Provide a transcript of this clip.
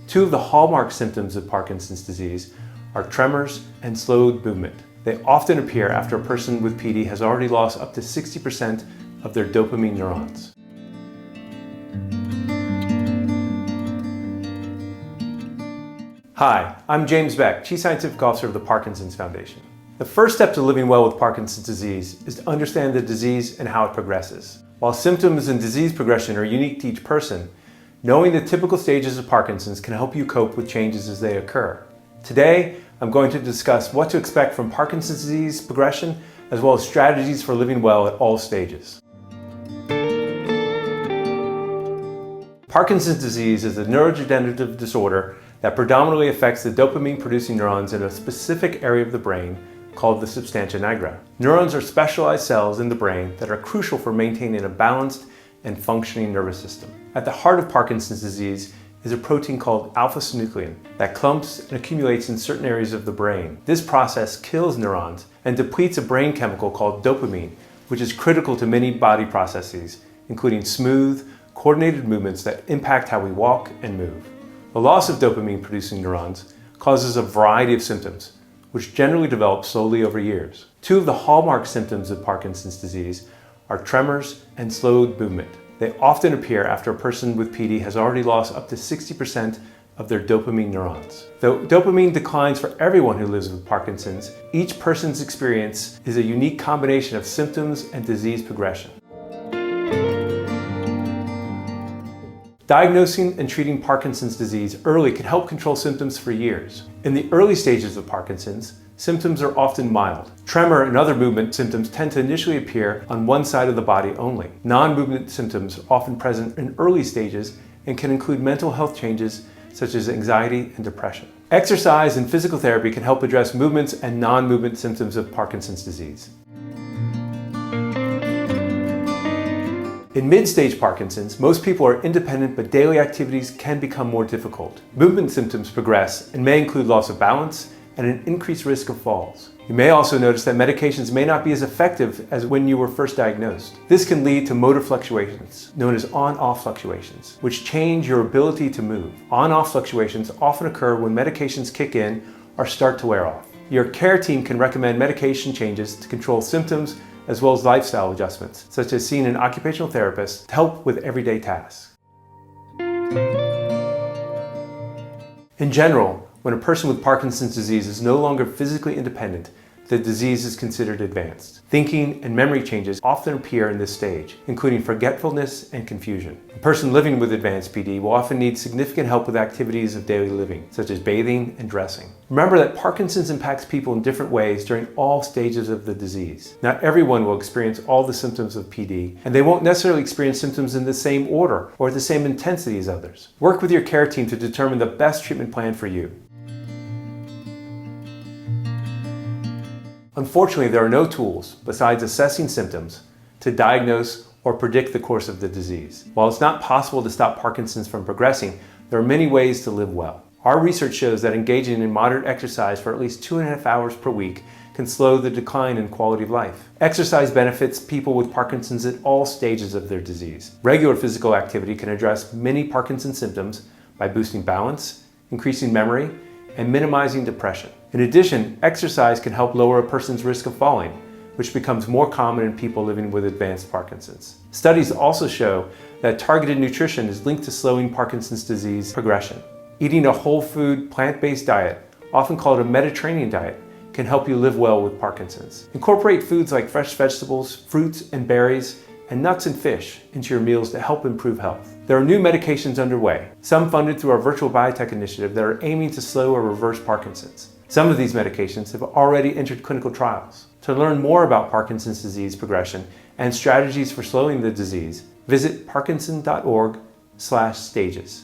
Two of the hallmark symptoms of Parkinson's disease are tremors and slowed movement. They often appear after a person with PD has already lost up to 60% of their dopamine neurons. Hi, I'm James Beck, Chief Scientific Officer of the Parkinson's Foundation. The first step to living well with Parkinson's disease is to understand the disease and how it progresses. While symptoms and disease progression are unique to each person, knowing the typical stages of Parkinson's can help you cope with changes as they occur. Today, I'm going to discuss what to expect from Parkinson's disease progression, as well as strategies for living well at all stages. Parkinson's disease is a neurodegenerative disorder that predominantly affects the dopamine-producing neurons in a specific area of the brain called the substantia nigra. Neurons are specialized cells in the brain that are crucial for maintaining a balanced and functioning nervous system. At the heart of Parkinson's disease is a protein called alpha-synuclein that clumps and accumulates in certain areas of the brain. This process kills neurons and depletes a brain chemical called dopamine, which is critical to many body processes, including smooth, coordinated movements that impact how we walk and move. The loss of dopamine-producing neurons causes a variety of symptoms, which generally develop slowly over years. Two of the hallmark symptoms of Parkinson's disease are tremors and slowed movement. They often appear after a person with PD has already lost up to 60% of their dopamine neurons. Though dopamine declines for everyone who lives with Parkinson's, each person's experience is a unique combination of symptoms and disease progression. Diagnosing and treating Parkinson's disease early can help control symptoms for years. In the early stages of Parkinson's, symptoms are often mild. Tremor and other movement symptoms tend to initially appear on one side of the body only. Non-movement symptoms are often present in early stages and can include mental health changes such as anxiety and depression. Exercise and physical therapy can help address movements and non-movement symptoms of Parkinson's disease. In mid-stage Parkinson's, most people are independent, but daily activities can become more difficult. Movement symptoms progress and may include loss of balance and an increased risk of falls. You may also notice that medications may not be as effective as when you were first diagnosed. This can lead to motor fluctuations, known as on-off fluctuations, which change your ability to move. On-off fluctuations often occur when medications kick in or start to wear off. Your care team can recommend medication changes to control symptoms as well as lifestyle adjustments, such as seeing an occupational therapist to help with everyday tasks. In general, when a person with Parkinson's disease is no longer physically independent, the disease is considered advanced. Thinking and memory changes often appear in this stage, including forgetfulness and confusion. A person living with advanced PD will often need significant help with activities of daily living, such as bathing and dressing. Remember that Parkinson's impacts people in different ways during all stages of the disease. Not everyone will experience all the symptoms of PD, and they won't necessarily experience symptoms in the same order or at the same intensity as others. Work with your care team to determine the best treatment plan for you. Unfortunately, there are no tools, besides assessing symptoms, to diagnose or predict the course of the disease. While it's not possible to stop Parkinson's from progressing, there are many ways to live well. Our research shows that engaging in moderate exercise for at least 2.5 hours per week can slow the decline in quality of life. Exercise benefits people with Parkinson's at all stages of their disease. Regular physical activity can address many Parkinson's symptoms by boosting balance, increasing memory, and minimizing depression. In addition, exercise can help lower a person's risk of falling, which becomes more common in people living with advanced Parkinson's. Studies also show that targeted nutrition is linked to slowing Parkinson's disease progression. Eating a whole food, plant-based diet, often called a Mediterranean diet, can help you live well with Parkinson's. Incorporate foods like fresh vegetables, fruits and berries, and nuts and fish into your meals to help improve health. There are new medications underway, some funded through our Virtual Biotech initiative that are aiming to slow or reverse Parkinson's. Some of these medications have already entered clinical trials. To learn more about Parkinson's disease progression and strategies for slowing the disease, visit parkinson.org/stages.